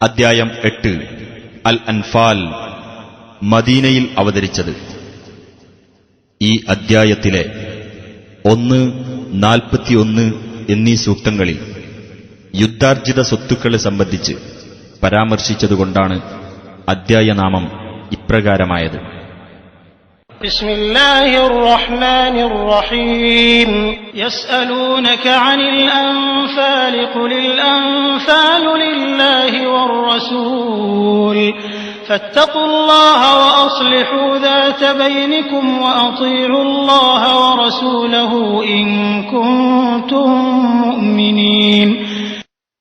അദ്ധ്യായം 8 അൽ അൻഫാൽ മദീനയിൽ അവതരിച്ചത്. ഈ അദ്ധ്യായത്തിലെ 1, 41 എന്നീ സൂക്തങ്ങളിൽ യുദ്ധാർജിത സ്വത്തുക്കളെ സംബന്ധിച്ച് പരാമർശിച്ചതുകൊണ്ടാണ് അദ്ധ്യായനാമം ഇപ്രകാരമായത്. ബിസ്മില്ലാഹിർ റഹ്മാനിർ റഹീം. യസ്അലൂനക അനിൽ അൻഫാൽ ഖുലിൽ അൻഫാലു ലില്ലാഹി വർ റസൂൽ ഫത്തഖുല്ലാഹ വഅസ്ലിഹൂ ദാത ബൈനികും വഅതീഉല്ലാഹ വറസൂലഹു ഇൻ കുൻതും മുഅ്മിനീൻ.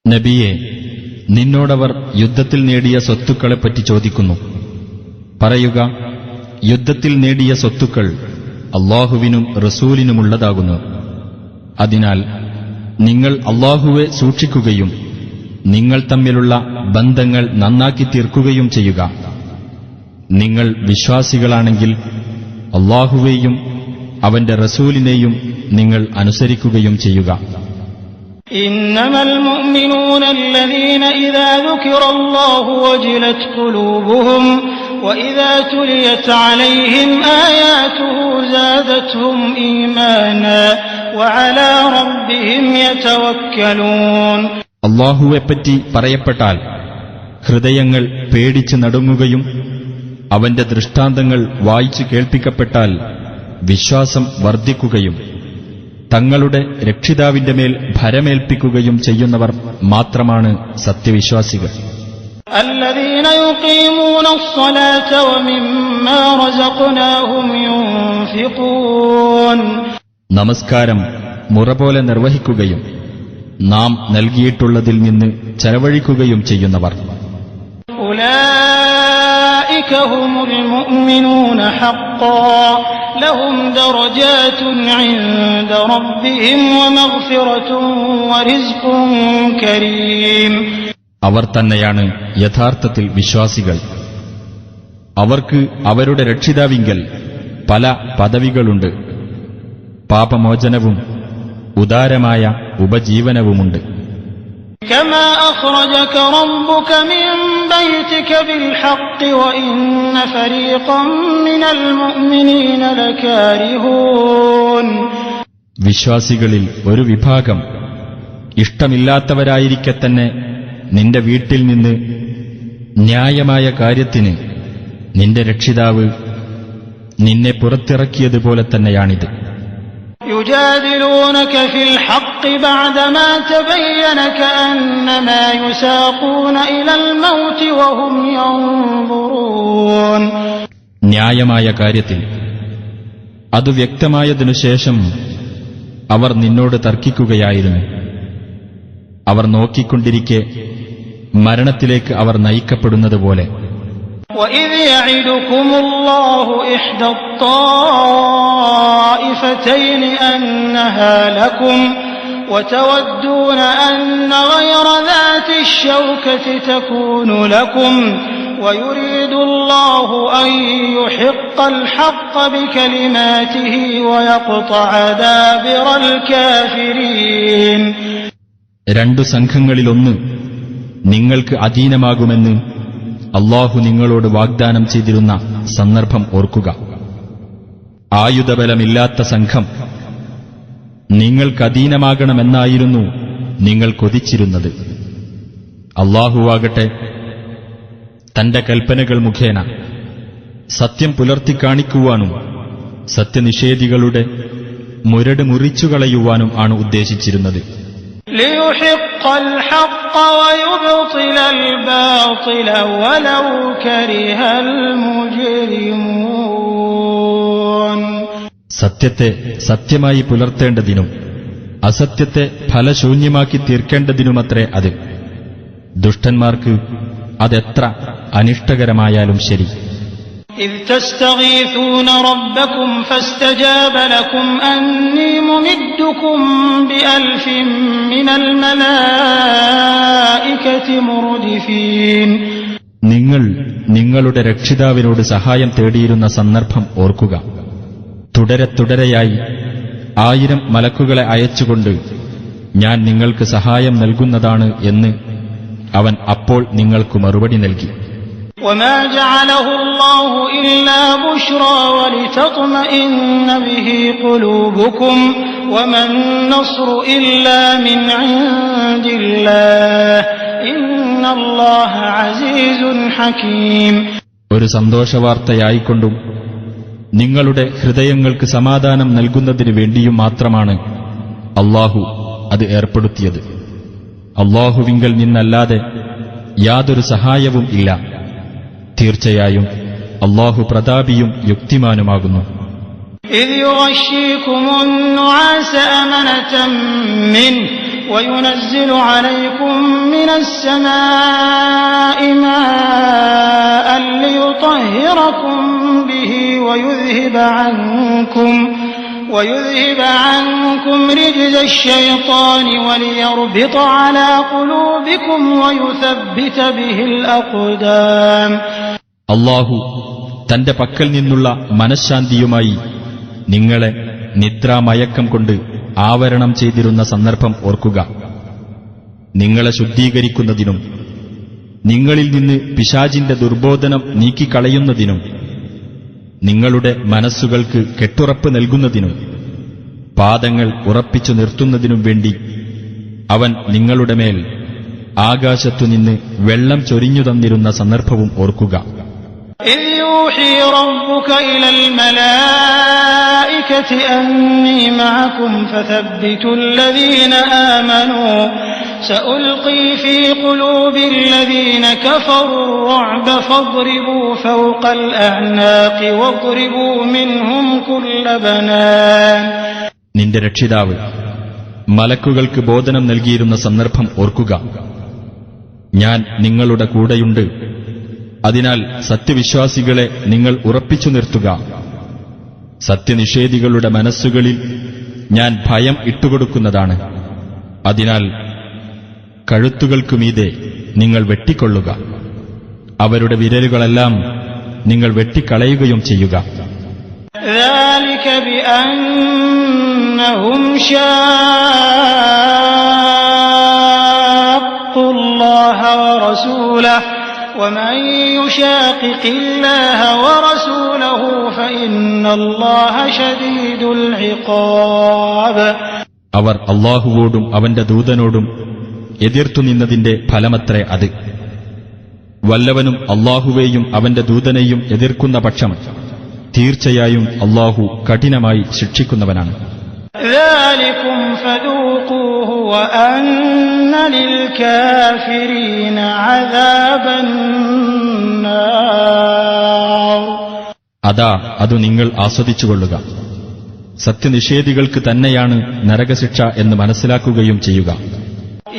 നബിയെ, നിന്നോടവർ യുദ്ധത്തിൽ നേടിയ സ്വത്തുക്കളെപ്പറ്റി ചോദിക്കുന്നു. പറയുക, യുദ്ധത്തിൽ നേടിയ സ്വത്തുക്കൾ അല്ലാഹുവിനും റസൂലിനുമുള്ളതാകുന്നു. അതിനാൽ നിങ്ങൾ അല്ലാഹുവെ സൂക്ഷിക്കുകയും നിങ്ങൾ തമ്മിലുള്ള ബന്ധങ്ങൾ നന്നാക്കി തീർക്കുകയും ചെയ്യുക. നിങ്ങൾ വിശ്വാസികളാണെങ്കിൽ അല്ലാഹുവേയും അവന്റെ റസൂലിനെയും നിങ്ങൾ അനുസരിക്കുകയും ചെയ്യുക. ഇന്നമൽ മുഅ്മിനൂന അല്ലദീന ഇദാ ദുകിറല്ലാഹു വജിലത് ഖുലൂബുഹും വഇദാ തുലിയത് അലൈഹിം ആയാതുഹു സാദത്ഹും ഈമാനാ വഅലാ റബ്ബിഹിം യതവക്കലൂൻ. അല്ലാഹുവെപ്പറ്റി പറയപ്പെട്ടാൽ ഹൃദയങ്ങൾ പേടിച്ച് നടുങ്ങുകയും അവന്റെ ദൃഷ്ടാന്തങ്ങൾ വായിച്ചു കേൾപ്പിക്കപ്പെട്ടാൽ വിശ്വാസം വർദ്ധിക്കുകയും തങ്ങളുടെ രക്ഷിതാവിന്റെ മേൽ ഭരമേൽപ്പിക്കുകയും ചെയ്യുന്നവർ മാത്രമാണ് സത്യവിശ്വാസികൾ. الذين يقيمون الصلاة ومما رزقناهم ينفقون. നമസ്കാരം മുറപോലെ നിർവഹിക്കുകയും നാം നൽകിയിട്ടുള്ളതിൽ നിന്ന് ചെലവഴിക്കുകയും ചെയ്യുന്നവർ. أولئك هم المؤمنون حقا لهم درجات عند ربهم ومغفرة ورزق كريم. അവർ തന്നെയാണ് യഥാർത്ഥത്തിൽ വിശ്വാസികൾ. അവർക്ക് അവരുടെ രക്ഷിതാവിങ്കൽ പല പദവികളുണ്ട്. പാപമോചനവും ഉദാരമായ ഉപജീവനവുമുണ്ട്. كما أخرجك ربك من بيتك بالحق وإن فريقا من المؤمنين لكارهون. വിശ്വാസികളിൽ ഒരു വിഭാഗം ഇഷ്ടമില്ലാത്തവരായിരിക്കെ തന്നെ നിന്റെ വീട്ടിൽ നിന്ന് ന്യായമായ കാര്യത്തിന് നിന്റെ രക്ഷിതാവ് നിന്നെ പുറത്തിറക്കിയതുപോലെ തന്നെയാണിത്. يجادلونك في الحق بعدما تبين كأنما يساقون إلى الموت وهم ينظرون. ന്യായമായ കാര്യത്തിൽ അത് വ്യക്തമായതിനുശേഷം അവർ നിന്നോട് തർക്കിക്കുകയായിരുന്നു. അവർ നോക്കിക്കൊണ്ടിരിക്കെ മരണത്തിലേക്ക് അവർ നയിക്കപ്പെടുന്നതുപോലെ. وَإِذْ يَعِدُكُمُ اللَّهُ إِحْدَى الطَّائِفَتَيْنِ أَنَّهَا لَكُمْ وَتَوَدُّونَ أَنَّ غَيْرَ ذَاتِ الشَّوْكَةِ تَكُونُ لَكُمْ وَيُرِيدُ اللَّهُ أَن يُحِقَّ الْحَقَّ بِكَلِمَاتِهِ وَيَقْطَعَ دَابِرَ الْكَافِرِينَ. രണ്ടു സംഘങ്ങളിലൊന്ന് നിങ്ങൾക്ക് അധീനമാകുമെന്ന് അല്ലാഹു നിങ്ങളോട് വാഗ്ദാനം ചെയ്തിരുന്ന സന്ദർഭം ഓർക്കുക. ആയുധബലമില്ലാത്ത സംഘം നിങ്ങൾക്കധീനമാകണമെന്നായിരുന്നു നിങ്ങൾ കൊതിച്ചിരുന്നത്. അല്ലാഹുവാകട്ടെ തന്റെ കൽപ്പനകൾ മുഖേന സത്യം പുലർത്തിക്കാണിക്കുവാനും സത്യനിഷേധികളുടെ മുരട് മുറിച്ചുകളയുവാനും ആണ് ഉദ്ദേശിച്ചിരുന്നത്. ليحق الحق ويبطل الباطل ولو كره المجرمون. സത്യത്തെ സത്യമായി പുലർത്തേണ്ടതിനും അസത്യത്തെ ഫലശൂന്യമാക്കി തീർക്കേണ്ടതിനുമത്രേ അത്. ദുഷ്ടന്മാർക്ക് അതെത്ര അനിഷ്ടകരമായാലും ശരി. إذ تستغيثون ربكم فاستجاب لكم أني ممدكم بألف من الملائكة مردفين. നിങ്ങൾ നിങ്ങളുടെ രക്ഷിതാവിനോട് സഹായം തേടിയിരുന്ന സന്ദർഭം ഓർക്കുക. തുടരെയായി 1000 മലക്കുകളെ അയച്ചുകൊണ്ട് ഞാൻ നിങ്ങൾക്ക് സഹായം നൽകുന്നതാണ് എന്ന് അവൻ അപ്പോൾ നിങ്ങൾക്ക് മറുപടി നൽകി. وما جعله الله إلا بشرى ولتطمئن به قلوبكم وما النصر إلا من عند الله إن الله عزيز حكيم. ഒരു സന്തോഷവാർത്തയായിക്കൊണ്ടും നിങ്ങളുടെ ഹൃദയങ്ങൾക്ക് സമാധാനം നൽകുന്നതിനു വേണ്ടിയും മാത്രമാണ് അല്ലാഹു അത് ഏർപ്പെടുത്തിയത്. അല്ലാഹുവിങ്കൽ നിന്നല്ലാതെ യാതൊരു സഹായവും ഇല്ല. തീർച്ചയായും അല്ലാഹു പ്രതാപിയും യുക്തിമാനുമാകുന്നു. إذ يغشيكم النعاس أمنة منه وينزل عليكم من السماء ماء ليطهركم به ويذهب عنكم رجز الشيطان وليربط على قلوبكم ويثبت به الأقدام. അല്ലാഹു തന്റെ പക്കൽ നിന്നുള്ള മനഃശാന്തിയുമായി നിങ്ങളെ നിദ്രാമയക്കം കൊണ്ട് ആവരണം ചെയ്തിരുന്ന സന്ദർഭം ഓർക്കുക. നിങ്ങളെ ശുദ്ധീകരിക്കുന്നതിനും നിങ്ങളിൽ നിന്ന് പിശാചിന്റെ ദുർബോധനം നീക്കിക്കളയുന്നതിനും നിങ്ങളുടെ മനസ്സുകൾക്ക് കെട്ടുറപ്പ് നൽകുന്നതിനും പാദങ്ങൾ ഉറപ്പിച്ചു നിർത്തുന്നതിനും വേണ്ടി അവൻ നിങ്ങളുടെ മേൽ ആകാശത്തുനിന്ന് വെള്ളം ചൊരിഞ്ഞു തന്നിരുന്ന സന്ദർഭവും ഓർക്കുക. إذ يوحي ربك إلى الملائكة أني معكم فثبتوا الذين آمنوا سألقي في قلوب الذين كفروا الرعب فاضربوا فوق الأعناق واضربوا منهم كل بنان. നിന്റെ രക്ഷിതാവ് മലക്കുകൾക്ക് ബോധനം നൽകിയിരുന്ന സന്ദർഭം ഓർക്കുക. ഞാൻ നിങ്ങളുടെ കൂടെയുണ്ട്. അതിനാൽ സത്യവിശ്വാസികളെ നിങ്ങൾ ഉറപ്പിച്ചു നിർത്തുക. സത്യനിഷേധികളുടെ മനസ്സുകളിൽ ഞാൻ ഭയം ഇട്ടുകൊടുക്കുന്നതാണ്. അതിനാൽ കഴുത്തുകൾക്കുമീതെ നിങ്ങൾ വെട്ടിക്കൊള്ളുക. അവരുടെ വിരലുകളെല്ലാം നിങ്ങൾ വെട്ടിക്കളയുകയും ചെയ്യുക. ذلك بأنهم شاقوا الله ورسوله ومن يشاقق الله ورسوله فإن الله شديد العقاب. അവർ അല്ലാഹുവോടും അവന്റെ ദൂതനോടും എതിർത്തുനിന്നതിന്റെ ഫലമത്രേ അത്. വല്ലവനും അല്ലാഹുവേയും അവന്റെ ദൂതനെയും എതിർക്കുന്ന പക്ഷം തീർച്ചയായും അല്ലാഹു കഠിനമായി ശിക്ഷിക്കുന്നവനാണ്. ذلكم فذوقوه وأن للكافرين عذاب النار. അതാ അത് നിങ്ങൾ ആസ്വദിച്ചുകൊള്ളുക. സത്യനിഷേധികൾക്ക് തന്നെയാണ് നരകശിക്ഷ എന്ന് മനസ്സിലാക്കുകയും ചെയ്യുക.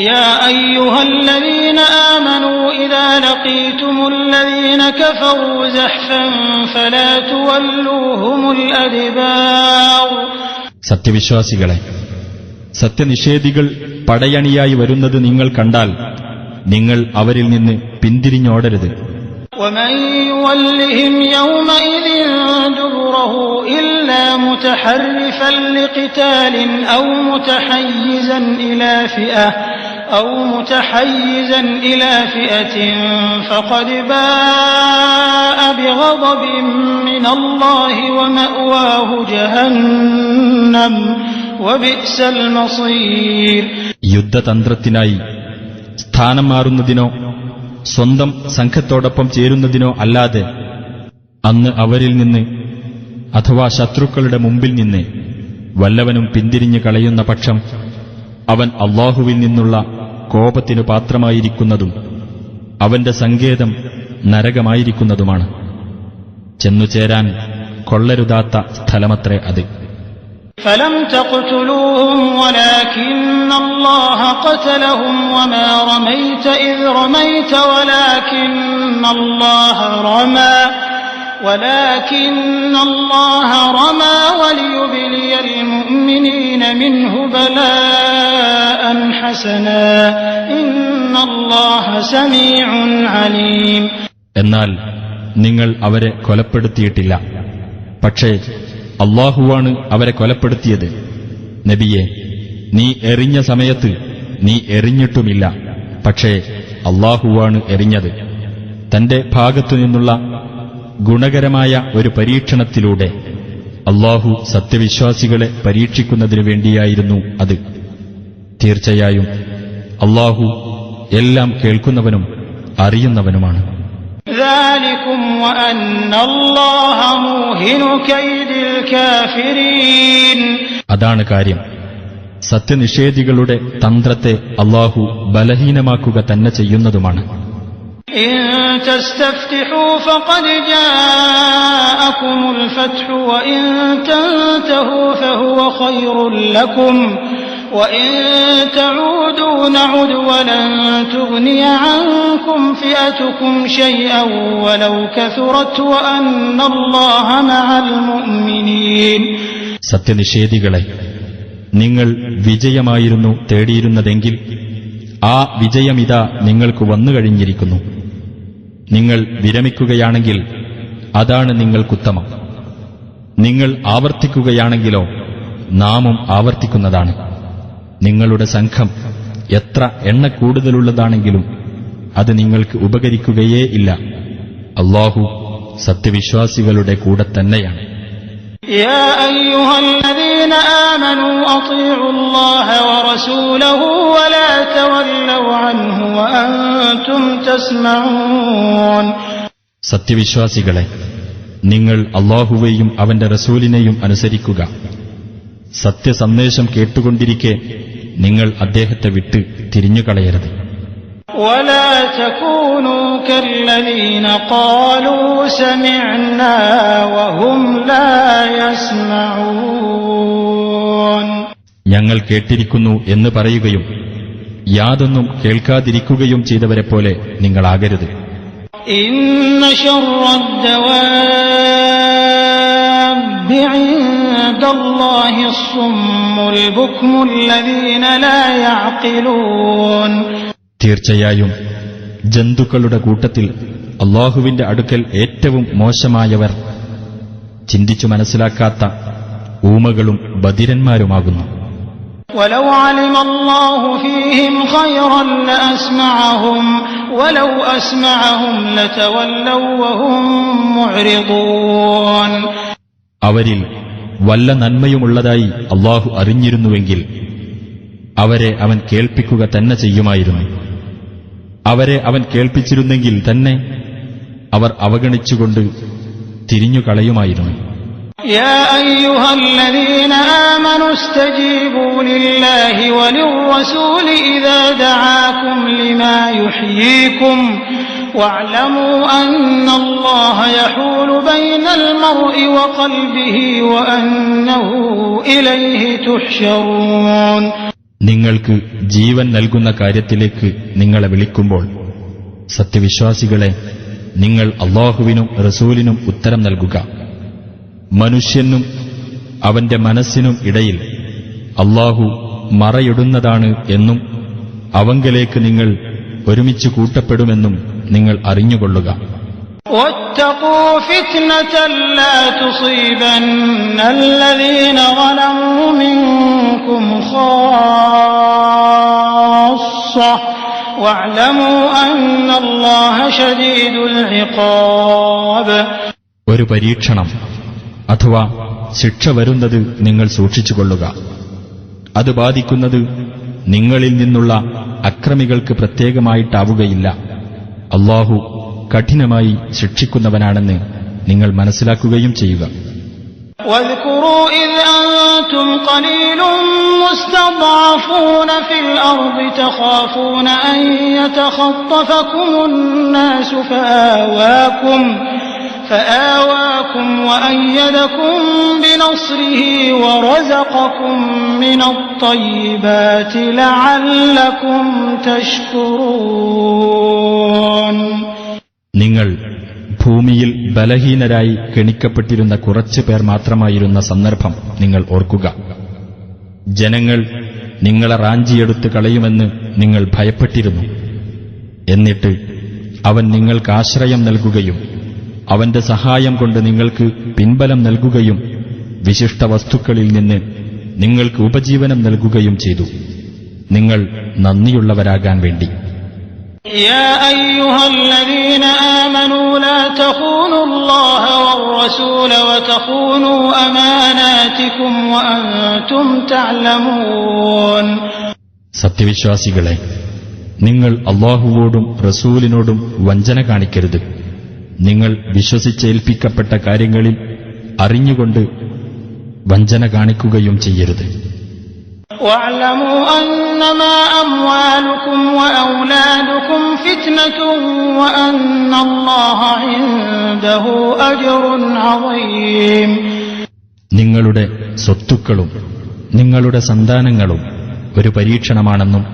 يا أيها الذين آمنوا إذا لقيتم الذين كفروا زحفا فلا تولوهم الأدبار. സത്യവിശ്വാസികളെ, സത്യനിഷേധികൾ പടയണിയായി വരുന്നത് നിങ്ങൾ കണ്ടാൽ നിങ്ങൾ അവരിൽ നിന്ന് പിന്തിരിഞ്ഞോടരുത്. ومن يولهم يومئذ دبره إلا متحرفا لقتال أو متحيزا إلى فئة فقد باء بغضب من الله ومأواه جهنم وبئس المصير. യുദ്ധതന്ത്രത്തിനായി സ്ഥാനം മാറുന്നതിനോ സ്വന്തം സംഘത്തോടൊപ്പം ചേരുന്നതിനോ അല്ലാതെ അന്ന് അവരിൽ നിന്ന് അഥവാ ശത്രുക്കളുടെ മുമ്പിൽ നിന്ന് വല്ലവനും പിന്തിരിഞ്ഞു കളയുന്ന പക്ഷം അവൻ അല്ലാഹുവിൽ നിന്നുള്ള കോപത്തിനു പാത്രമായിരിക്കുന്നതും അവന്റെ സങ്കേതം നരകമായിരിക്കുന്നതുമാണ്. ചെന്നുചേരാൻ കൊള്ളരുതാത്ത സ്ഥലമത്രേ അത്. فلم تقتلوهم ولكن الله قتلهم وما رميت إذ رميت ولكن الله رمى وليبلي المؤمنين منه بلاء حسنا إن الله سميع عليم. എന്നാൽ നിങ്ങൾ അവരെ കൊലപ്പെടുത്തിയിട്ടില്ല. പക്ഷേ അല്ലാഹുവാണ് അവരെ കൊലപ്പെടുത്തിയത്. നബിയെ, നീ എറിഞ്ഞ സമയത്ത് നീ എറിഞ്ഞിട്ടുമില്ല. പക്ഷേ അല്ലാഹുവാണ് എറിഞ്ഞത്. തന്റെ ഭാഗത്തുനിന്നുള്ള ഗുണകരമായ ഒരു പരീക്ഷണത്തിലൂടെ അല്ലാഹു സത്യവിശ്വാസികളെ പരീക്ഷിക്കുന്നതിനു വേണ്ടിയായിരുന്നു അത്. തീർച്ചയായും അല്ലാഹു എല്ലാം കേൾക്കുന്നവനും അറിയുന്നവനുമാണ്. ذلكم وأن الله موهن كيد الكافرين. അതാണ് കാര്യം. സത്യനിഷേധികളുടെ തന്ത്രത്തെ അല്ലാഹു ബലഹീനമാക്കുക തന്നെ ചെയ്യുന്നതുമാണ്. إن تستفتحوا فقد جاءكم الفتح وإن تنتهوا فهو خير لكم وإن تعودوا نعد ولن تغني عنكم فئتكم شيئا ولو كثرت وأن الله مع المؤمنين. സത്യനിഷേധികളെ, നിങ്ങൾ വിജയമായിരുന്നു തേടിയിരുന്നതെങ്കിൽ ആ വിജയമിതാ നിങ്ങൾക്ക് വന്നുകഴിഞ്ഞിരിക്കുന്നു. നിങ്ങൾ വിരമിക്കുകയാണെങ്കിൽ അതാണ് നിങ്ങൾക്കുത്തമം. നിങ്ങൾ ആവർത്തിക്കുകയാണെങ്കിലോ നാമും ആവർത്തിക്കുന്നതാണ്. നിങ്ങളുടെ സംഘം എത്ര എണ്ണ കൂടുതലുള്ളതാണെങ്കിലും അത് നിങ്ങൾക്ക് ഉപകരിക്കുകയേ ഇല്ല. അല്ലാഹു സത്യവിശ്വാസികളുടെ കൂടെ തന്നെയാണ്. يا أيها الذين آمنوا أطيعوا الله ورسوله ولا تولوا عنه وأنتم تسمعون. സത്യവിശ്വാസികളെ, നിങ്ങൾ അല്ലാഹുവേയും അവന്റെ റസൂലിനെയും അനുസരിക്കുക. സത്യസന്ദേശം കേട്ടുകൊണ്ടിരിക്കെ നിങ്ങൾ അദ്ദേഹത്തെ വിട്ട് തിരിഞ്ഞുകളയരുത്. ولا تكونوا كالذين قالوا سمعنا وهم لا يسمعون. ഞങ്ങൾ കേട്ടിരിക്കുന്നു എന്ന് പറയുകയും യാതൊന്നും കേൾക്കാതിരിക്കുകയും ചെയ്തവരെപ്പോലെ നിങ്ങളാകരുത്. إن شر الدواب عند الله الصم البكم الذين لا يعقلون. തീർച്ചയായും ജന്തുക്കളുടെ കൂട്ടത്തിൽ അല്ലാഹുവിന്റെ അടുക്കൽ ഏറ്റവും മോശമായവർ ചിന്തിച്ചു മനസ്സിലാക്കാത്ത ഊമകളും ബധിരന്മാരുമാകുന്നു. ولو علم الله فيهم خيرا لأسمعهم ولو أسمعهم لتولوا وهم معرضون. അവരിൽ വല്ല നന്മയുമുള്ളതായി അല്ലാഹു അറിഞ്ഞിരുന്നുവെങ്കിൽ അവരെ അവൻ കേൾപ്പിക്കുക തന്നെ ചെയ്യുമായിരുന്നു. അവരെ അവൻ കേൾപ്പിച്ചിരുന്നെങ്കിൽ തന്നെ അവർ അവഗണിച്ചുകൊണ്ട് തിരിഞ്ഞുകളയുമായിരുന്നു. يا أيها الذين آمنوا استجيبوا لله وللرسول إذا دعاكم لما يحييكم واعلموا أن الله يحول بين المرء وقلبه وأنه إليه تحشرون. നിങ്ങൾക്ക് ജീവൻ നൽകുന്ന കാര്യത്തിലേക്ക് നിങ്ങളെ വിളിക്കുമ്പോൾ സത്യവിശ്വാസികളെ, നിങ്ങൾ അല്ലാഹുവിനും റസൂലിനും ഉത്തരം നൽകുക. മനുഷ്യനും അവന്റെ മനസ്സിനും ഇടയിൽ അല്ലാഹു മറയിടുന്നതാണ് എന്നും അവങ്കലേക്ക് നിങ്ങൾ ഒരുമിച്ച് കൂട്ടപ്പെടുമെന്നും നിങ്ങൾ അറിഞ്ഞുകൊള്ളുക. واتقوا فتنة لا تصيبن الذين ظلموا منكم خاصة واعلموا أن الله شديد العقاب. ഒരു പരീക്ഷണം അഥവാ ശിക്ഷ വരുന്നത് നിങ്ങൾ സൂക്ഷിച്ചുകൊള്ളുക. അത് ബാധിക്കുന്നത് നിങ്ങളിൽ നിന്നുള്ള അക്രമികൾക്ക് പ്രത്യേകമായിട്ടാവുകയില്ല. അല്ലാഹു കഠിനമായി ശിക്ഷിക്കുന്നവനാണെന്ന് നിങ്ങൾ മനസ്സിലാക്കുകയും ചെയ്യുക. واذكروا إذ أنتم قليل مستضعفون في الأرض تخافون أن يتخطفكم الناس فآواكم وأيدكم بنصره ورزقكم من الطيبات لعلكم تشكرون. നിങ്ങൾ ഭൂമിയിൽ ബലഹീനരായി കെണിക്കപ്പെട്ടിരുന്ന കുറച്ചു പേർ മാത്രമായിരുന്ന സന്ദർഭം നിങ്ങൾ ഓർക്കുക. ജനങ്ങൾ നിങ്ങളെ റാഞ്ചിയെടുത്ത് കളയുമെന്ന് നിങ്ങൾ ഭയപ്പെട്ടിരുന്നു. എന്നിട്ട് അവൻ നിങ്ങൾക്ക് ആശ്രയം നൽകുകയും അവന്റെ സഹായം കൊണ്ട് നിങ്ങൾക്ക് പിൻബലം നൽകുകയും വിശിഷ്ട വസ്തുക്കളിൽ നിന്ന് നിങ്ങൾക്ക് ഉപജീവനം നൽകുകയും ചെയ്തു, നിങ്ങൾ നന്ദിയുള്ളവരാകാൻ വേണ്ടി. يا أيها الذين آمنوا لا تخونوا الله والرسول وتخونوا أماناتكم وأنتم تعلمون. സത്യവിശ്വാസികളെ, നിങ്ങൾ അല്ലാഹുവോടും റസൂലിനോടും വഞ്ചന കാണിക്കരുത്. നിങ്ങൾ വിശ്വസിച്ചേൽപ്പിക്കപ്പെട്ട കാര്യങ്ങളിൽ അറിഞ്ഞുകൊണ്ട് വഞ്ചന കാണിക്കുകയും ചെയ്യരുത്. واعلموا أنما أموالكم وأولادكم فتنة وأن الله عنده أجر عظيم. നിങ്ങളുടെ സ്വത്തുക്കളും നിങ്ങളുടെ സന്താനങ്ങളും ഒരു പരീക്ഷണമാണെന്നും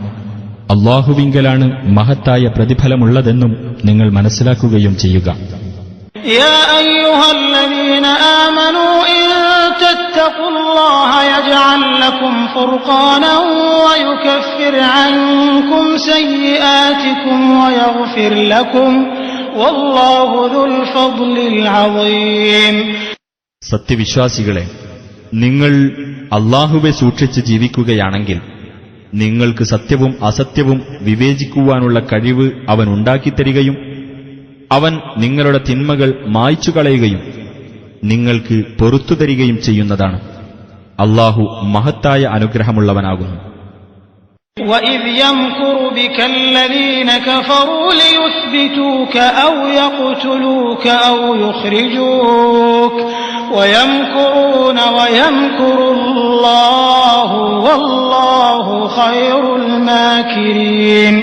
അല്ലാഹുവിങ്കലാണ് മഹത്തായ പ്രതിഫലമുള്ളതെന്നും നിങ്ങൾ മനസ്സിലാക്കുകയും ചെയ്യുക. يا أيها الذين آمنوا إن تتقوا الله يجعل لكم فرقانا ويكفر عنكم سيئاتكم ويغفر لكم والله ذو الفضل العظيم. സത്യവിശ്വാസികളെ, നിങ്ങൾ അല്ലാഹുവെ സൂക്ഷിച്ച് ജീവിക്കുകയാണെങ്കിൽ നിങ്ങൾക്ക് സത്യവും അസത്യവും വിവേചിക്കുവാനുള്ള കഴിവ് അവൻ ഉണ്ടാക്കിത്തരികയും അവൻ നിങ്ങളുടെ തിന്മകൾ മായ്ച്ചു കളയുകയും നിങ്ങൾക്ക് പൊറുത്തുതരികയും ചെയ്യുന്നതാണ്. അല്ലാഹു മഹത്തായ അനുഗ്രഹമുള്ളവനാകുന്നു. وَإِذْ يَمْكُرُ بِكَ الَّذِينَ كَفَرُوا لِيُثْبِتُوكَ أَوْ يَقْتُلُوكَ أَوْ يُخْرِجُوكَ وَيَمْكُرُونَ وَيَمْكُرُ اللَّهُ وَاللَّهُ خَيْرُ الْمَاكِرِينَ.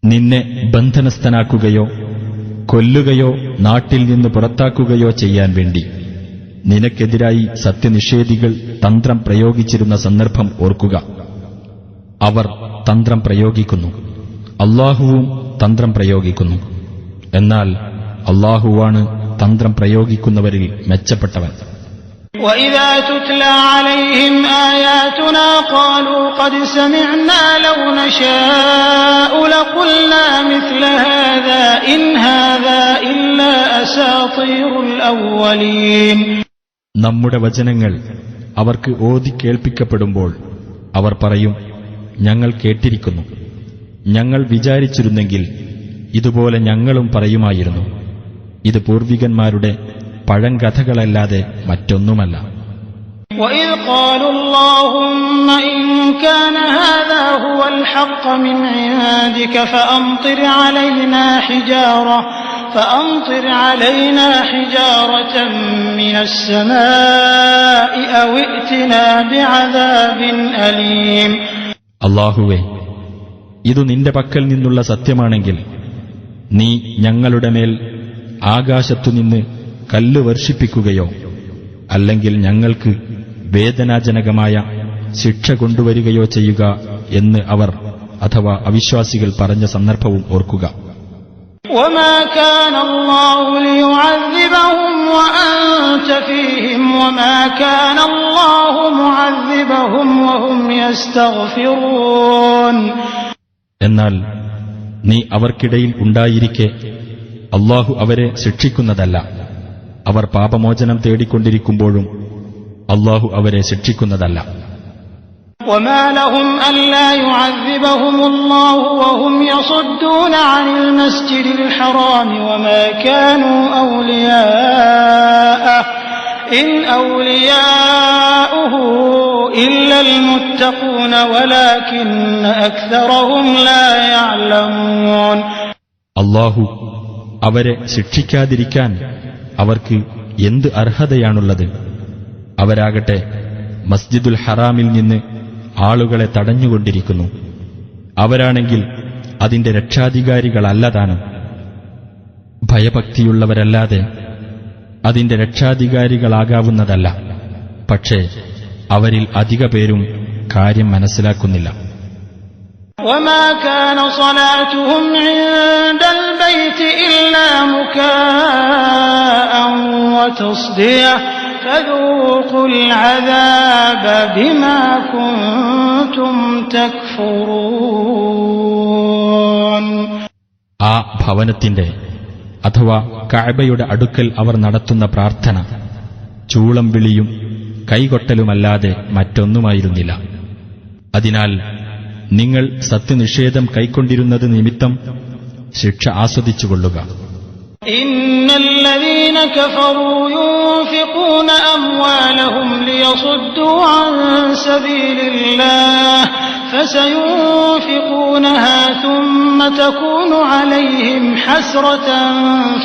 നിന്നെ ബന്ധനസ്ഥനാക്കുകയോ കൊല്ലുകയോ നാട്ടിൽ നിന്ന് പുറത്താക്കുകയോ ചെയ്യാൻ വേണ്ടി നിനക്കെതിരായി സത്യനിഷേധികൾ തന്ത്രം പ്രയോഗിച്ചിരുന്ന സന്ദർഭം ഓർക്കുക. അവർ തന്ത്രം പ്രയോഗിക്കുന്നു, അല്ലാഹുവും തന്ത്രം പ്രയോഗിക്കുന്നു. എന്നാൽ അല്ലാഹുവാണ് തന്ത്രം പ്രയോഗിക്കുന്നവരിൽ മെച്ചപ്പെട്ടവൻ. وَإِذَا تُتْلَى عَلَيْهِمْ آيَاتُنَا قَالُوا قَدْ سَمِعْنَا لَوْ نَشَاءُ لَقُلْنَا مِثْلَ هَذَا إِنْ هَذَا إِلَّا أَسَاطِيرُ الْأَوَّلِينَ. നമ്മുടെ വചനങ്ങൾ അവർക്ക് ഓതി കേൾപ്പിക്കപ്പെടുമ്പോൾ അവർ പറയും, ഞങ്ങൾ കേട്ടിരിക്കുന്നു. ഞങ്ങൾ വിചാരിച്ചിരുന്നെങ്കിൽ ഇതുപോലെ ഞങ്ങളും പറയുമായിരുന്നു. ഇത് പൂർവികന്മാരുടെ പഴങ്കഥകളല്ലാതെ മറ്റൊന്നുമല്ല. وَإِذْ قَالُوا اللَّهُمَّ إِن كَانَ هَذَا هُوَ الْحَقَّ مِنْ عِندِكَ فَأَمْطِرْ عَلَيْنَا حِجَارَةً مِنَ السَّمَاءِ أَوْ ائْتِنَا بِعَذَابٍ أَلِيمٍ. അല്ലാഹുവേ, ഇതു നിന്റെ പക്കൽ നിന്നുള്ള സത്യമാണെങ്കിൽ നീ ഞങ്ങളുടെ മേൽ ആകാശത്തുനിന്ന് കല്ല് വർഷിപ്പിക്കുകയോ അല്ലെങ്കിൽ ഞങ്ങൾക്ക് വേദനാജനകമായ ശിക്ഷ കൊണ്ടുവരികയോ ചെയ്യുക എന്ന് അവർ അഥവാ അവിശ്വാസികൾ പറഞ്ഞ സന്ദർഭവും ഓർക്കുക. وَمَا كَانَ اللَّهُ لِيُعَذِّبَهُمْ وَأَنْتَ فِيهِمْ وَمَا كَانَ اللَّهُ مُعَذِّبَهُمْ وَهُمْ يَسْتَغْفِرُونَ. എന്നാൽ നീ അവർക്കിടയിൽ ഉണ്ടായിരിക്കെ അല്ലാഹു അവരെ ശിക്ഷിക്കുന്നതല്ല. അവർ പാപമോചനം തേടിക്കൊണ്ടിരിക്കുമ്പോഴും അല്ലാഹു അവരെ ശിക്ഷിക്കുന്നതല്ല. وَمَا لَهُمْ أَلَّا يُعَذِّبَهُمُ اللَّهُ وَهُمْ يَصُدُّونَ عَنِ الْمَسْجِدِ الْحَرَامِ وَمَا كَانُوا أَوْلِيَاءَهُ إِنْ أَوْلِيَاؤُهُ إِلَّا الْمُتَّقُونَ وَلَكِنَّ أَكْثَرَهُمْ لَا يَعْلَمُونَ. അല്ലാഹു അവരെ ശിക്ഷിക്കാതിരിക്കാൻ അവർക്ക് എന്ത് അർഹതയാണുള്ളത്? അവരാകട്ടെ മസ്ജിദുൽ ഹറാമിൽ നിന്ന് ആളുകളെ തടഞ്ഞുകൊണ്ടിരിക്കുന്നു. അവരാണെങ്കിൽ അതിന്റെ രക്ഷാധികാരികളല്ലതാനും. ഭയഭക്തിയുള്ളവരല്ലാതെ അതിന്റെ രക്ഷാധികാരികളാകാവുന്നതല്ല. പക്ഷേ അവരിൽ അധിക പേരും കാര്യം മനസ്സിലാക്കുന്നില്ല. وَمَا كَانَ صَلَاتُهُمْ عِندَ الْبَيْتِ إِلَّا مُكَاءً وَتَصْدِيَةً فَذُوقُوا الْعَذَابَ بِمَا كُنتُمْ تَكْفُرُونَ. ആ ഭവനത്തിന്റെ അഥവാ കഅബയുടെ അടുക്കൽ അവർ നടത്തുന്ന പ്രാർത്ഥന ചൂളം വിളിയും കൈകൊട്ടലുമല്ലാതെ മറ്റൊന്നുമായിരുന്നില്ല. അതിനാൽ നിങ്ങൾ സത്യനിഷേധം കൈക്കൊണ്ടിരുന്നത് നിമിത്തം ശിക്ഷ ആസ്വദിച്ചുകൊള്ളുക. إن الذين كفروا ينفقون أموالهم ليصدوا عن سبيل الله فسينفقونها ثم تكون عليهم حسرة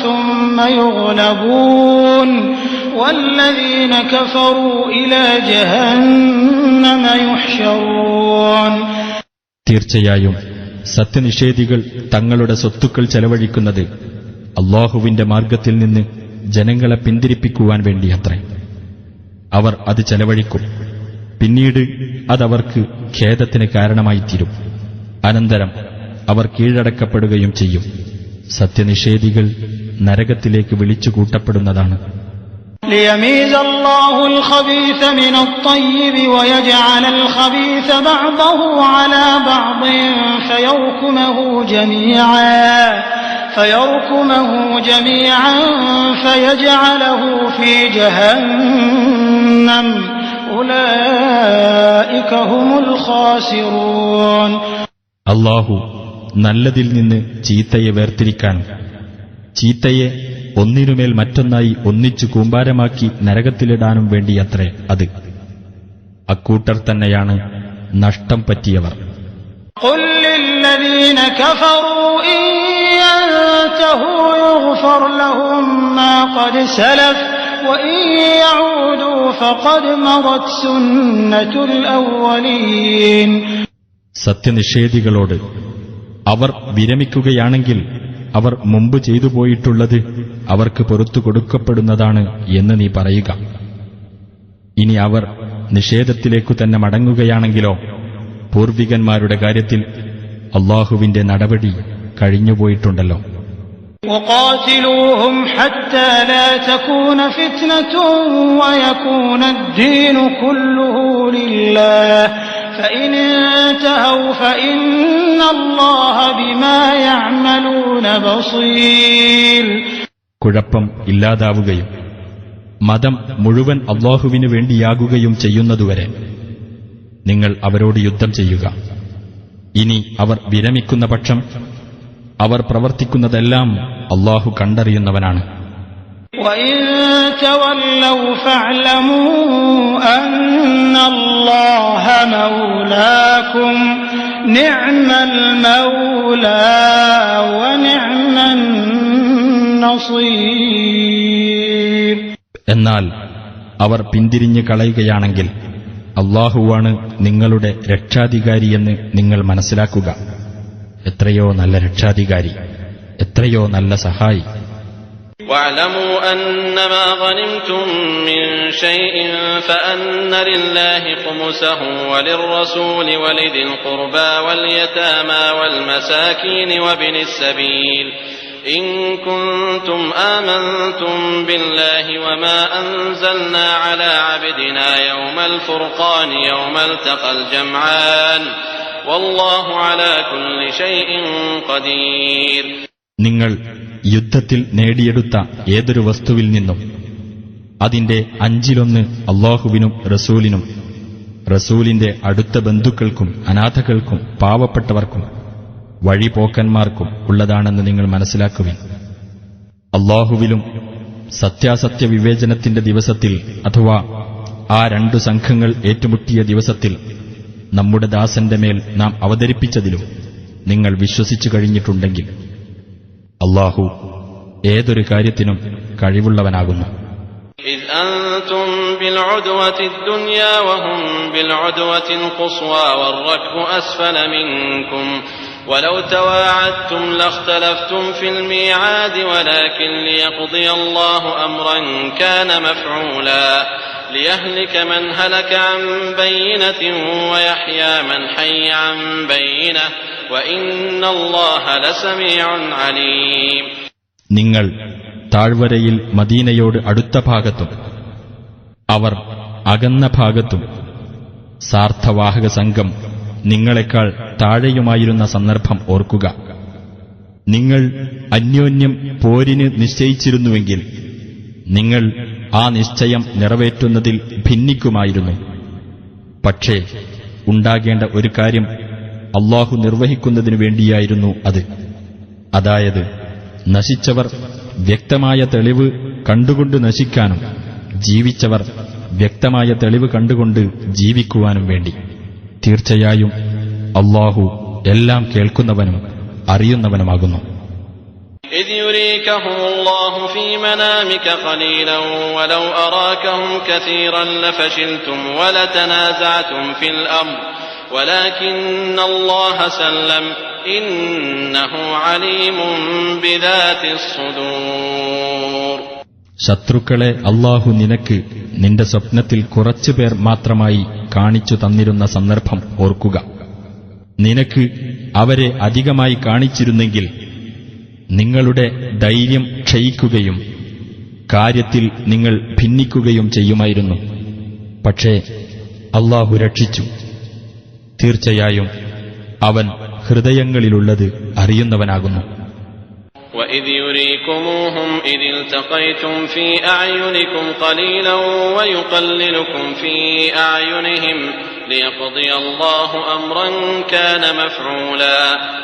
ثم يغلبون والذين كفروا إلى جهنم يحشرون. തീർച്ചയായും സത്യനിഷേധികൾ തങ്ങളുടെ സ്വത്തുക്കൾ ചെലവഴിക്കുന്നത് അല്ലാഹുവിന്റെ മാർഗ്ഗത്തിൽ നിന്ന് ജനങ്ങളെ പിന്തിരിപ്പിക്കുവാൻ വേണ്ടിയത്രേ. അവർ അത് ചെലവഴിക്കും, പിന്നീട് അതവർക്ക് ഖേദത്തിന് കാരണമായിത്തീരും. അനന്തരം അവർ കീഴടക്കപ്പെടുകയും ചെയ്യും. സത്യനിഷേധികൾ നരകത്തിലേക്ക് വിളിച്ചുകൂട്ടപ്പെടുന്നതാണ്. ليميز الله الخبيث من الطيب ويجعل الخبيث بعضه على بعض فيركمه جميعا فيجعله في جهنم أولئك هم الخاسرون. അല്ലാഹു നല്ലതിൽ നിന്ന് ചീത്തയെ വേർതിരിക്കാനും ചീത്തയെ ഒന്നിനുമേൽ മറ്റൊന്നായി ഒന്നിച്ചു കൂമ്പാരമാക്കി നരകത്തിലിടാനും വേണ്ടിയത്രേ അത്. അക്കൂട്ടർ തന്നെയാണ് നഷ്ടം പറ്റിയവർ. قل للذين كفروا إن ينتهوا يغفر لهم ما قد سلف وإن يعودوا فقد مضت سنة الأولين. സത്യനിഷേധികളോട് അവർ വിരമിക്കുകയാണെങ്കിൽ അവർ മുമ്പ് ചെയ്തു പോയിട്ടുള്ളത് അവർക്ക് പുറത്തു കൊടുക്കപ്പെടുന്നതാണ് എന്ന് നീ പറയുക. ഇനി അവർ നിഷേധത്തിലേക്കു തന്നെ മടങ്ങുകയാണെങ്കിലോ പൂർവികന്മാരുടെ കാര്യത്തിൽ അല്ലാഹുവിന്റെ നടപടി കഴിഞ്ഞുപോയിട്ടുണ്ടല്ലോ. وقاتلوهم حتى لا تكون فتنة ويكون الدين كله لله فإن انتهوا فإن الله بما يعملون بصير. കുഴപ്പം ഇല്ലാതാവുകയും മതം മുഴുവൻ അല്ലാഹുവിനു വേണ്ടിയാകുകയും ചെയ്യുന്നതുവരെ നിങ്ങൾ അവരോട് യുദ്ധം ചെയ്യുക. ഇനി അവർ വിരമിക്കുന്ന പക്ഷം അവർ പ്രവർത്തിക്കുന്നതെല്ലാം അല്ലാഹു കണ്ടറിയുന്നവനാണ്. وَإِن تَوَلَّوْا فَاعْلَمُوا أَنَّ اللَّهَ مَوْلَاكُمْ نِعْمَ الْمَوْلَى وَنِعْمَ النَّصِيرُ. എന്നാൽ അവർ പിന്തിരിഞ്ഞു കളയുകയാണെങ്കിൽ അല്ലാഹുവാണ് നിങ്ങളുടെ രക്ഷാധികാരിയെന്ന് നിങ്ങൾ മനസ്സിലാക്കുക. എത്രയോ നല്ല രക്ഷാധികാരി, എത്രയോ നല്ല സഹായി. واعلموا أنما غنمتم من شيء فأن لله خمسه وللرسول ولذي القربى واليتامى والمساكين وابن السبيل إن كنتم آمنتم بالله وما أنزلنا على عبدنا يوم الفرقان يوم التقى الجمعان والله على كل شيء قدير. നിങ്ങൾ യുദ്ധത്തിൽ നേടിയെടുത്ത ഏതൊരു വസ്തുവിൽ നിന്നും അതിന്റെ 1/5 അല്ലാഹുവിനും റസൂലിനും റസൂലിന്റെ അടുത്ത ബന്ധുക്കൾക്കും അനാഥകൾക്കും പാവപ്പെട്ടവർക്കും വഴിപോക്കന്മാർക്കും ഉള്ളതാണെന്ന് നിങ്ങൾ മനസ്സിലാക്കുവിൻ. അല്ലാഹുവിലും സത്യാസത്യ വിവേചനത്തിന്റെ ദിവസത്തിൽ അഥവാ ആ 2 സംഘങ്ങൾ ഏറ്റുമുട്ടിയ ദിവസത്തിൽ നമ്മുടെ ദാസന്റെ മേൽ നാം അവതരിപ്പിച്ചതിലും നിങ്ങൾ വിശ്വസിച്ചു കഴിഞ്ഞിട്ടുണ്ടെങ്കിൽ അല്ലാഹു ഏതൊരു കാര്യത്തിനും കഴിവുള്ളവനാകുന്നു. إذ أنتم بالعدوة الدنيا وهم بالعدوة القصوى والركب أسفل منكم ولو تواعدتم لاختلفتم في الميعاد ولكن ليقضي الله أمرا كان مفعولا ليهلك من هلك عن بينة ويحيى من حي عن بينة وإن الله لسميع عليم. നിങ്ങൾ താഴ്വരയിൽ മദീനയോട് അടുത്ത ഭാഗത്തും അവർ അകന്ന ഭാഗത്തും സാർത്ഥവാഹക സംഘം നിങ്ങളെക്കാൾ താഴെയുമായിരുന്ന സന്ദർഭം ഓർക്കുക. നിങ്ങൾ അന്യോന്യം പോരിന് നിശ്ചയിച്ചിരുന്നുവെങ്കിൽ നിങ്ങൾ ആ നിശ്ചയം നിറവേറ്റുന്നതിൽ ഭിന്നിക്കുമായിരുന്നു. പക്ഷേ ഉണ്ടാകേണ്ട ഒരു കാര്യം അല്ലാഹു നിർവഹിക്കുന്നതിനു വേണ്ടിയായിരുന്നു അത്. അതായത് നശിച്ചവർ വ്യക്തമായ തെളിവ് കണ്ടുകൊണ്ട് നശിക്കാനും ജീവിച്ചവർ വ്യക്തമായ തെളിവ് കണ്ടുകൊണ്ട് ജീവിക്കുവാനും വേണ്ടി. തീർച്ചയായും അല്ലാഹു എല്ലാം കേൾക്കുന്നവനും അറിയുന്നവനുമാകുന്നു. إذ يريكهم الله في منامك قليلا ولو أراكهم كثيرا لفشلتم ولتنازعتم في الأمر ولكن الله سلم إنه عليم بذات الصدور. ശത്രുക്കളെ അല്ലാഹു നിനക്ക് നിന്റെ സ്വപ്നത്തിൽ കുറച്ചുപേർ മാത്രമായി കാണിച്ചു തന്നിരുന്ന സന്ദർഭം ഓർക്കുക. നിനക്ക് അവരെ അധികമായി കാണിച്ചിരുന്നെങ്കിൽ നിങ്ങളുടെ ധൈര്യം ക്ഷയിക്കുകയും കാര്യത്തിൽ നിങ്ങൾ ഭിന്നിക്കുകയും ചെയ്യുമായിരുന്നു. പക്ഷേ അല്ലാഹു രക്ഷിച്ചു. തീർച്ചയായും അവൻ ഹൃദയങ്ങളിലുള്ളത് അറിയുന്നവനാകുന്നു. وَإِذْ يُرِيكُمُوهُمْ إِذِ الْتَقَيْتُمْ فِي أَعْيُنِكُمْ قَلِيلًا وَيُقَلِّلُكُمْ فِي أَعْيُنِهِمْ لِيَقْضِيَ اللَّهُ أَمْرًا كَانَ مَفْعُولًا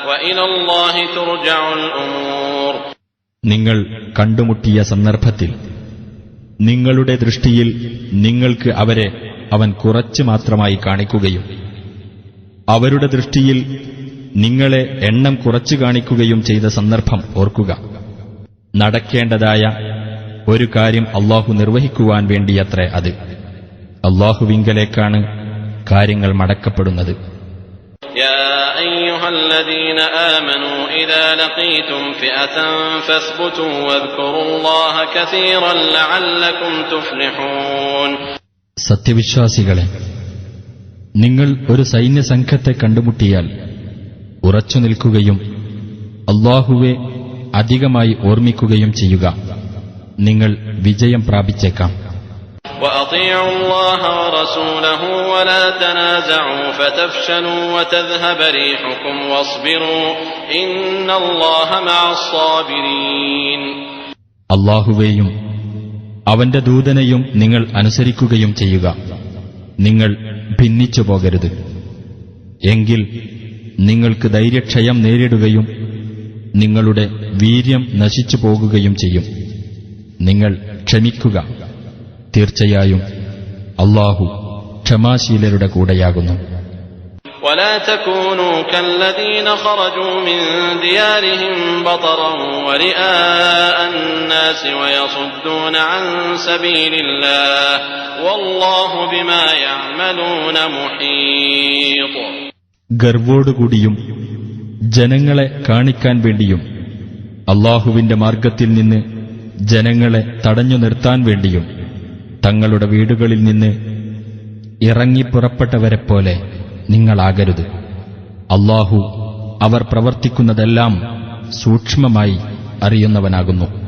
وَإِلَى اللَّهِ تُرْجَعُ الْأُمُورُ. നിങ്ങൾ കണ്ടുമുട്ടിയ സന്ദർഭത്തിൽ നിങ്ങളുടെ ദൃഷ്ടിയിൽ നിങ്ങൾക്ക് അവരെ അവൻ കുറച്ച് മാത്രമായി കാണിക്കുകയും അവരുടെ ദൃഷ്ടിയിൽ നിങ്ങളെ എണ്ണം കുറച്ചു കാണിക്കുകയും ചെയ്ത സന്ദർഭം ഓർക്കുക. നടക്കേണ്ടതായ ഒരു കാര്യം അല്ലാഹു നിർവഹിക്കുവാൻ വേണ്ടിയത്രേ അത്. അല്ലാഹുവിങ്കലേക്കാണ് കാര്യങ്ങൾ മടക്കപ്പെടുന്നത്. يا أيها الذين آمنوا إذا لقيتم فئة فاثبتوا واذكروا الله كثيرا لعلكم تفلحون. സത്യവിശ്വാസികളെ, നിങ്ങൾ ഒരു സൈന്യസംഘത്തെ കണ്ടുമുട്ടിയാൽ ഉറച്ചു നിൽക്കുകയും അല്ലാഹുവെ അധികമായി ഓർമ്മിക്കുകയും ചെയ്യുക. നിങ്ങൾ വിജയം പ്രാപിച്ചേക്കാം. وأطيعوا الله ورسوله ولا تنازعوا فتفشلوا وتذهب ريحكم واصبروا إن الله مع الصابرين. അല്ലാഹുവേയും അവന്റെ ദൂതനെയും നിങ്ങൾ അനുസരിക്കുകയും ചെയ്യുക. നിങ്ങൾ ഭിന്നിച്ചു പോകരുത്. എങ്കിൽ നിങ്ങൾക്ക് ധൈര്യക്ഷയം നേരിടുകയും നിങ്ങളുടെ വീര്യം നശിച്ചു പോകുകയും ചെയ്യും. നിങ്ങൾ ക്ഷമിക്കുക. തീർച്ചയായും അല്ലാഹു ക്ഷമാശീലരുടെ കൂടെയാകുന്നു. ولا تكونوا كالذين خرجوا من ديارهم بطرا ورئاء الناس ويصدون عن سبيل الله والله بما يعملون محيط. ഗർവോടുകൂടിയും ജനങ്ങളെ കാണിക്കാൻ വേണ്ടിയും അല്ലാഹുവിന്റെ മാർഗത്തിൽ നിന്ന് ജനങ്ങളെ തടഞ്ഞു നിർത്താൻ വേണ്ടിയും തങ്ങളുടെ വീടുകളിൽ നിന്ന് ഇറങ്ങിപ്പുറപ്പെട്ടവരെപ്പോലെ നിങ്ങളാകരുത്. അല്ലാഹു അവർ പ്രവർത്തിക്കുന്നതെല്ലാം സൂക്ഷ്മമായി അറിയുന്നവനാകുന്നു.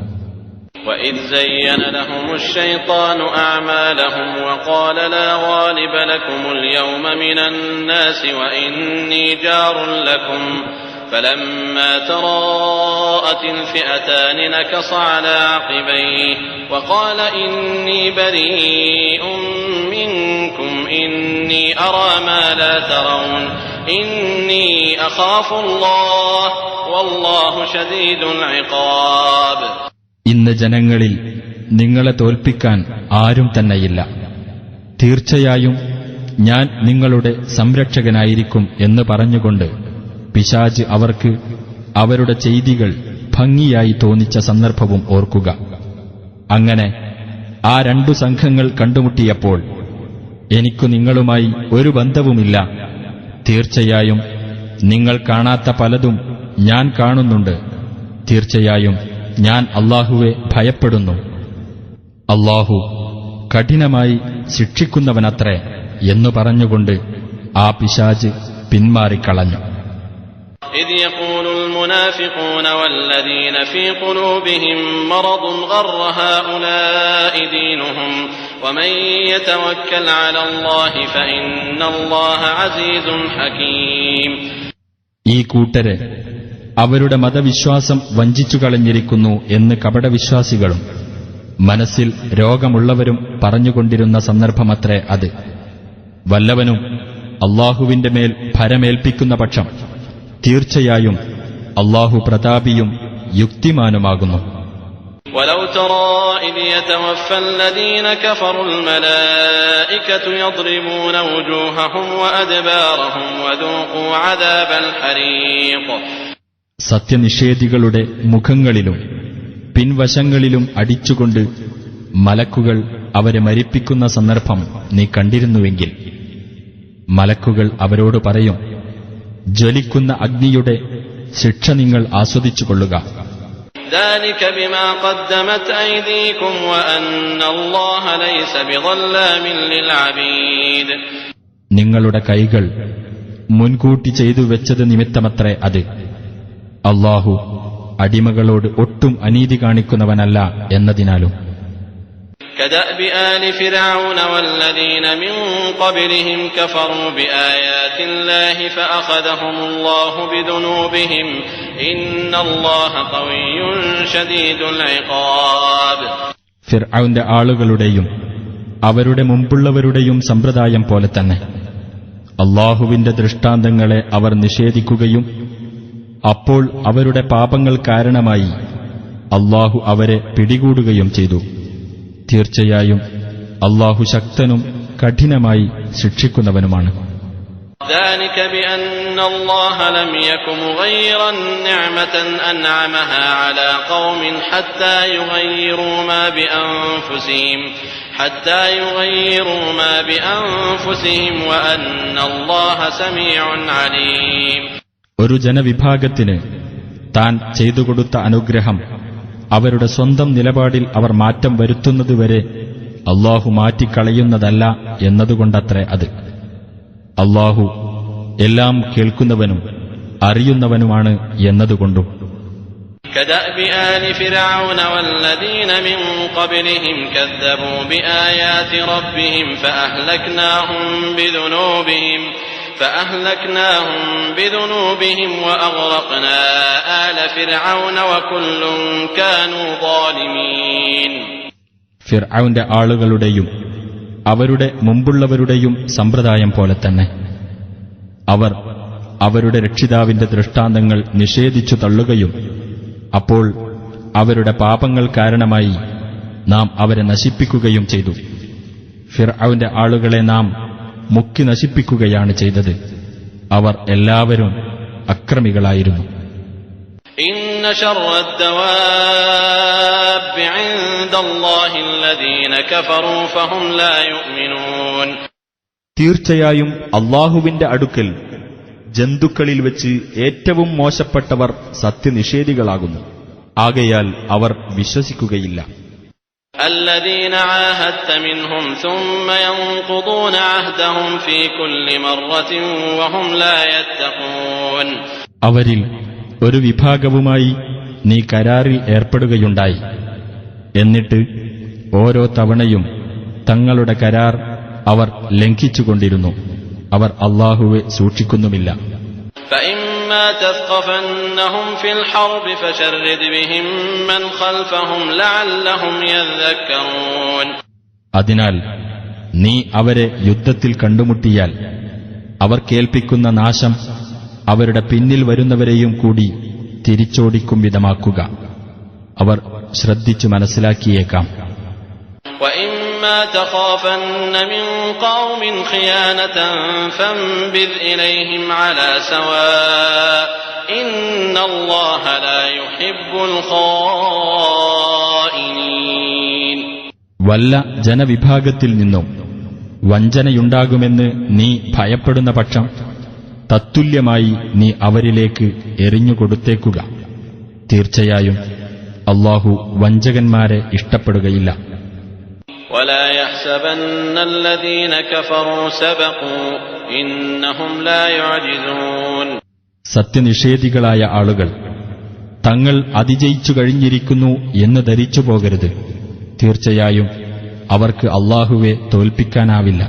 وَإِذْ زَيَّنَ لَهُمُ الشَّيْطَانُ أَعْمَالَهُمْ وَقَالَ لَا غَالِبَ لَكُمُ الْيَوْمَ مِنَ النَّاسِ وَإِنِّي جَارٌ لَكُمْ فَلَمَّا تَرَاءَتِ الْفِئَتَانِ نَكَصَ عَلَى عَقِبَيْهِ وَقَالَ إِنِّي بَرِيءٌ مِّنكُمْ إِنِّي أَرَى مَا لَا تَرَوْنَ إِنِّي أَخَافُ اللَّهَ وَاللَّهُ شَدِيدُ الْعِقَابِ. ഇന്ന് ജനങ്ങളിൽ നിങ്ങളെ തോൽപ്പിക്കാൻ ആരും തന്നെയില്ല. തീർച്ചയായും ഞാൻ നിങ്ങളുടെ സംരക്ഷകനായിരിക്കും എന്ന് പറഞ്ഞുകൊണ്ട് പിശാച് അവർക്ക് അവരുടെ ചെയ്തികൾ ഭംഗിയായി തോന്നിച്ച സന്ദർഭവും ഓർക്കുക. അങ്ങനെ ആ രണ്ടു സംഘങ്ങൾ കണ്ടുമുട്ടിയപ്പോൾ എനിക്കു നിങ്ങളുമായി ഒരു ബന്ധവുമില്ല. തീർച്ചയായും നിങ്ങൾ കാണാത്ത പലതും ഞാൻ കാണുന്നുണ്ട്. തീർച്ചയായും ഞാൻ അല്ലാഹുവെ ഭയപ്പെടുന്നു. അല്ലാഹു കഠിനമായി ശിക്ഷിക്കുന്നവനത്രേ എന്നു പറഞ്ഞുകൊണ്ട് ആ പിശാച് പിന്മാറിക്കളഞ്ഞു. إذ يقول المنافقون والذين في قلوبهم مرض غر هؤلاء دينهم ومن يتوكل على الله فإن الله عزيز حكيم. ഈ കൂട്ടരെ അവരുടെ മതവിശ്വാസം വഞ്ചിച്ചു കളഞ്ഞിരിക്കുന്നു എന്ന് കപടവിശ്വാസികളും മനസ്സിൽ രോഗമുള്ളവരും പറഞ്ഞുകൊണ്ടിരുന്ന സന്ദർഭമത്രേ അത്. വല്ലവനും അല്ലാഹുവിന്റെ മേൽ ഭരമേൽപ്പിക്കുന്ന പക്ഷം തീർച്ചയായും അല്ലാഹു പ്രതാപിയും യുക്തിമാനുമാകുന്നു. ولو ترى إذ يتوفى الذين كفروا الملائكة يضربون وجوههم وأدبارهم وذوقوا عذاب الحريق. സത്യനിഷേധികളുടെ മുഖങ്ങളിലും പിൻവശങ്ങളിലും അടിച്ചുകൊണ്ട് മലക്കുകൾ അവരെ മരിപ്പിക്കുന്ന സന്ദർഭം നീ കണ്ടിരുന്നുവെങ്കിൽ മലക്കുകൾ അവരോട് പറയും, ജ്വലിക്കുന്ന അഗ്നിയുടെ ശിക്ഷ നിങ്ങൾ ആസ്വദിച്ചുകൊള്ളുക. ذلك بما قدمت أيديكم وأن الله ليس بظلام للعبيد. നിങ്ങളുടെ കൈകൾ മുൻകൂട്ടി ചെയ്തു വെച്ചത് നിമിത്തമത്രേ അത്. അല്ലാഹു അടിമകളോട് ഒട്ടും അനീതി കാണിക്കുന്നവനല്ല എന്നതിനാലും. كدأب آل فرعون والذين من قبلهم كفروا بآيات الله فأخذهم الله بذنوبهم إن الله قوي شديد العقاب. ഫിർഔന്റെ ആളുകളുടെയും അവരുടെ മുമ്പുള്ളവരുടെയും സമ്പ്രദായം പോലെ തന്നെ അല്ലാഹുവിന്റെ ദൃഷ്ടാന്തങ്ങളെ അവർ നിഷേധിക്കുകയും അപ്പോൾ അവരുടെ പാപങ്ങൾ കാരണമായി അല്ലാഹു അവരെ പിടികൂടുകയും ചെയ്തു. തീർച്ചയായും അല്ലാഹു ശക്തനും കഠിനമായി ശിക്ഷിക്കുന്നവനുമാണ്. ذلك بأن الله لم يكن مغيرا نعمة أنعمها على قوم حتى يغيروا ما بأنفسهم وأن الله سميع عليم. ഒരു ജനവിഭാഗത്തിന് താൻ ചെയ്തുകൊടുത്ത അനുഗ്രഹം അവരുടെ സ്വന്തം നിലപാടിൽ അവർ മാറ്റം വരുത്തുന്നതുവരെ അല്ലാഹു മാറ്റിക്കളയുന്നതല്ല എന്നതുകൊണ്ടത്രേ അത്. അല്ലാഹു എല്ലാം കേൾക്കുന്നവനും അറിയുന്നവനുമാണ് എന്നതുകൊണ്ടും. كدأب آل فرعون والذين من قبلهم كذبوا بآيات ربهم فأهلكناهم بذنوبهم وأغرقنا آل فرعون وكل كانوا ظالمين. ഫിർഔന്റെ ആളുകളുടെയും അവരുടെ മുമ്പുള്ളവരുടെയും സമ്പ്രദായം പോലെ തന്നെ അവർ അവരുടെ രക്ഷിതാവിന്റെ ദൃഷ്ടാന്തങ്ങൾ നിഷേധിച്ചു തള്ളുകയും അപ്പോൾ അവരുടെ പാപങ്ങൾ കാരണമായി നാം അവരെ നശിപ്പിക്കുകയും ചെയ്തു. ഫിർഔന്റെ ആളുകളെ നാം മുക്കി നശിപ്പിക്കുകയാണ് ചെയ്തത്. അവർ എല്ലാവരും അക്രമികളായിരുന്നു. ഇന്ന ശർറദ്ദവാബി ഇൻദല്ലാഹി അല്ലദീന കഫറൂ ഫഹും ലാ യുഅ്മിനൂൻ. തീർച്ചയായും അല്ലാഹുവിന്റെ അടുക്കൽ ജന്തുക്കളിൽ വെച്ച് ഏറ്റവും മോശപ്പെട്ടവർ സത്യനിഷേധികളാകുന്നു. ആകയാൽ അവർ വിശ്വസിക്കുകയില്ല. الذين عاهدت منهم ثم ينقضون عهدهم في كل مرة وهم لا يتقون. അവരിൽ ഒരു വിഭാഗവുമായി നീ കരാറിൽ ഏർപ്പെടുകയുണ്ടായി. എന്നിട്ട് ഓരോ തവണയും തങ്ങളുടെ കരാർ അവർ ലംഘിച്ചുകൊണ്ടിരുന്നു. അവർ അല്ലാഹുവെ സൂക്ഷിക്കുന്നുമില്ല. فإما تثقفنهم في الحرب فشرد بهم من خلفهم لعلهم يذكرون. അതിനാൽ നീ അവരെ യുദ്ധത്തിൽ കണ്ടുമുട്ടിയാൽ അവർ കേൾപ്പിക്കുന്ന നാശം അവരുടെ പിന്നിൽ വരുന്നവരെയും കൂടി തിരിച്ചോടിക്കും വിധമാക്കുക. അവർ ശ്രദ്ധിച്ചു മനസ്സിലാക്കിയേക്കാം. وإما تخافن من قوم خيانة فانبذ إليهم على سواء إن الله لا يحب الخائنين. വല്ല ജനവിഭാഗത്തിൽ നിന്നും വഞ്ചനയുണ്ടാകുമെന്ന് നീ ഭയപ്പെടുന്ന പക്ഷം തത്തുല്യമായി നീ അവരിലേക്ക് എറിഞ്ഞുകൊടുത്തേക്കുക. തീർച്ചയായും അല്ലാഹു വഞ്ചകന്മാരെ ഇഷ്ടപ്പെടുകയില്ല. ولا يحسبن الذين كفروا سبقوا إنهم لا يعجزون. സത്യനിഷേധികളായ ആളുകൾ തങ്ങൾ അതിജയിച്ചു കഴിഞ്ഞിരിക്കുന്നു എന്ന് ധരിച്ചു പോകരുത്. തീർച്ചയായും അവർക്ക് അല്ലാഹുവെ തോൽപ്പിക്കാനാവില്ല.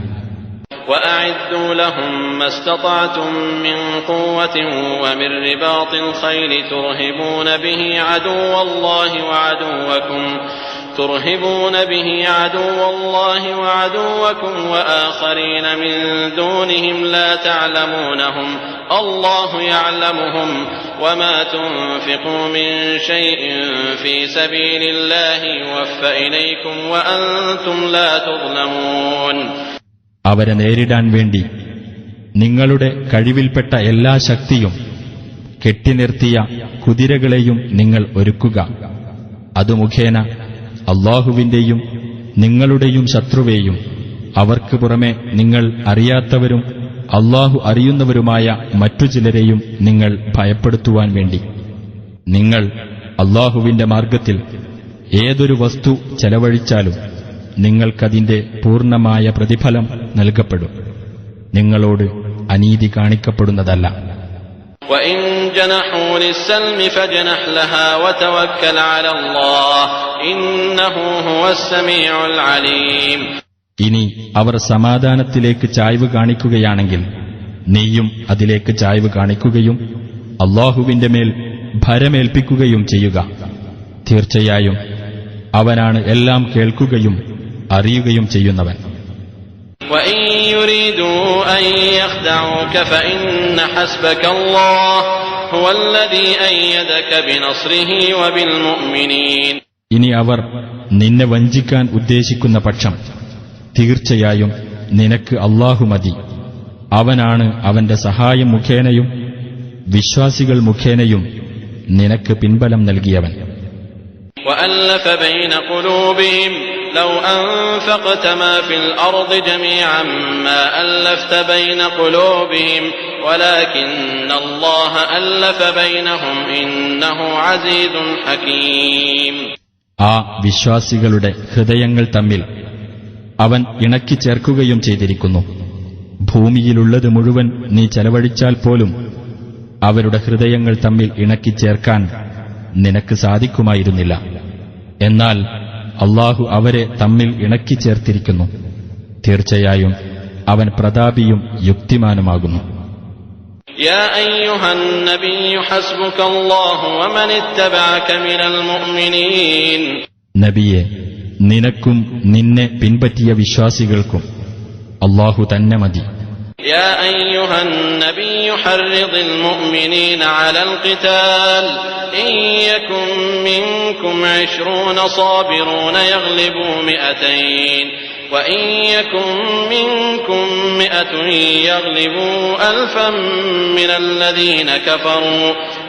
وأعدوا لهم ما استطعتم من قوة ومن رباط الخيل ترهبون به عدو الله ترهبون به عدو الله وعدوكم وآخرين من دونهم لا تعلمونهم الله يعلمهم وما تنفقوا من شيء في سبيل الله يوفى إليكم وأنتم لا تظلمون. അവരെ നേരിടാൻ വേണ്ടി നിങ്ങളുടെ കഴിവിൽപ്പെട്ട എല്ലാ ശക്തിയും കെട്ടിനിർത്തിയ കുതിരകളെയും നിങ്ങൾ ഒരുക്കുക. അതു മുഖേന അല്ലാഹുവിന്റെയും നിങ്ങളുടെയും ശത്രുവേയും അവർക്ക് പുറമെ നിങ്ങൾ അറിയാത്തവരും അല്ലാഹു അറിയുന്നവരുമായ മറ്റു ചിലരെയും നിങ്ങൾ ഭയപ്പെടുത്തുവാൻ വേണ്ടി നിങ്ങൾ അല്ലാഹുവിന്റെ മാർഗ്ഗത്തിൽ ഏതൊരു വസ്തു ചെലവഴിച്ചാലും നിങ്ങൾക്കതിന്റെ പൂർണ്ണമായ പ്രതിഫലം നൽകപ്പെടും. നിങ്ങളോട് അനീതി കാണിക്കപ്പെടുന്നതല്ല. وَإِن جَنَحُوا لِلسَّلْمِ فَاجْنَحْ لَهَا وَتَوَكَّلْ عَلَى اللَّهِ إِنَّهُ هُوَ السَّمِيعُ الْعَلِيمُ. ഇനി അവർ സമാധാനത്തിലേക്ക് ചായ്വ് കാണിക്കുകയാണെങ്കിൽ നീയും അതിലേക്ക് ചായ്വ് കാണിക്കുകയും അല്ലാഹുവിന്റെ മേൽ ഭരമേൽപ്പിക്കുകയും ചെയ്യുക. തീർച്ചയായും അവനാണ് എല്ലാം കേൾക്കുകയും അറിയുകയും ചെയ്യുന്നവൻ. وَإِن يُرِيدُوا أَن يَخْدَعُوكَ فَإِنَّ حَسْبَكَ اللَّهُ هُوَ الَّذِي أَيَّدَكَ بِنَصْرِهِ وَبِالْمُؤْمِنِينَ. ഇനി അവർ നിന്നെ വഞ്ചിക്കാൻ ഉദ്ദേശിക്കുന്ന പക്ഷം തീർച്ചയായും നിനക്ക് അല്ലാഹു മതി. അവനാണ് അവന്റെ സഹായം മുഖേനയും വിശ്വാസികൾ മുഖേനയും നിനക്ക് പിൻബലം നൽകിയവൻ. وَأَلَّفَ بَيْنَ قُلُوبِهِمْ لَوْ أَنفَقْتَ مَا فِي الْأَرْضِ جَمِيعًا مَا أَلَّفْتَ بَيْنَ قُلُوبِهِمْ وَلَكِنَّ اللَّهَ أَلَّفَ بَيْنَهُمْ إِنَّهُ عَزِيزٌ حَكِيمٌ. ആ വിശ്വാസികളുടെ ഹൃദയങ്ങൾ തമ്മിൽ അവൻ ഇണക്കിച്ചേർക്കുകയും ചെയ്തിരിക്കുന്നു. ഭൂമിയിലുള്ളത് മുഴുവൻ നീ ചെലവഴിച്ചാൽ പോലും അവരുടെ ഹൃദയങ്ങൾ തമ്മിൽ ഇണക്കിച്ചേർക്കാൻ നിനക്ക് സാധിക്കുമായിരുന്നില്ല. എന്നാൽ അല്ലാഹു അവരെ തമ്മിൽ ഇണക്കിച്ചേർത്തിരിക്കുന്നു. തീർച്ചയായും അവൻ പ്രതാപിയും യുക്തിമാനുമാകുന്നു. يا أيها النبي حسبك الله ومن اتبعك من المؤمنين. നബിയെ, നിനക്കും നിന്നെ പിൻപറ്റിയ വിശ്വാസികൾക്കും അല്ലാഹു തന്നെ മതി. يا أيها النبي حرض المؤمنين على القتال إن يكن منكم 20 صابرون يغلبوا 200 وإن يكن منكم 100 يغلبوا 1000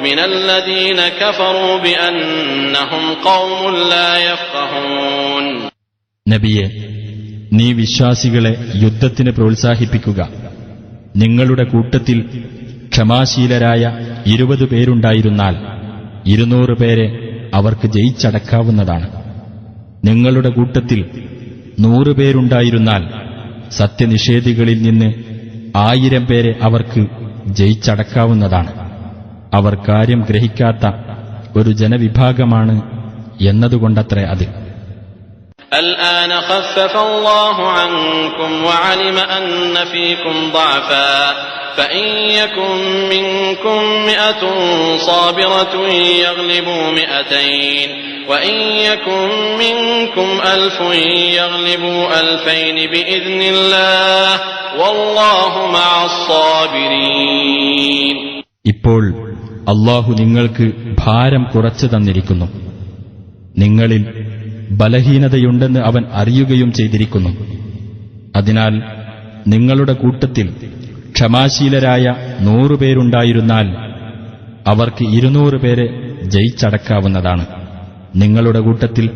من الذين كفروا بأنهم قوم لا يفقهون. നബിയെ, നീ വിശ്വാസികളെ യുദ്ധത്തിന് പ്രോത്സാഹിപ്പിക്കുക. നിങ്ങളുടെ കൂട്ടത്തിൽ ക്ഷമാശീലരായ 20 പേരുണ്ടായിരുന്നാൽ 200 പേരെ അവർക്ക് ജയിച്ചടക്കാവുന്നതാണ്. നിങ്ങളുടെ കൂട്ടത്തിൽ 100 പേരുണ്ടായിരുന്നാൽ സത്യനിഷേധികളിൽ നിന്ന് 1000 പേരെ അവർക്ക് ജയിച്ചടക്കാവുന്നതാണ്. അവർ കാര്യം ഗ്രഹിക്കാത്ത ഒരു ജനവിഭാഗമാണ് എന്നതുകൊണ്ടത്രേ അത്. الآن خفف الله عنكم وعلم أن فيكم ضعفا فإن يكن منكم 100 صابرة يغلبوا 200 وإن يكن منكم 1000 يغلبوا 2000 بإذن الله والله مع الصابرين. ഇപ്പോൾ അല്ലാഹു നിങ്ങൾക്ക് ഭാരം കുറച്ചു തന്നിരിക്കുന്നു. നിങ്ങളിൽ ബലഹീനതയുണ്ടെന്ന് അവൻ അറിയുകയും ചെയ്തിരിക്കുന്നു. അതിനാൽ നിങ്ങളുടെ കൂട്ടത്തിൽ ക്ഷമാശീലരായ 100 പേരുണ്ടായിരുന്നാൽ അവർക്ക് 200 പേരെ ജയിച്ചടക്കാവുന്നതാണ്. നിങ്ങളുടെ കൂട്ടത്തിൽ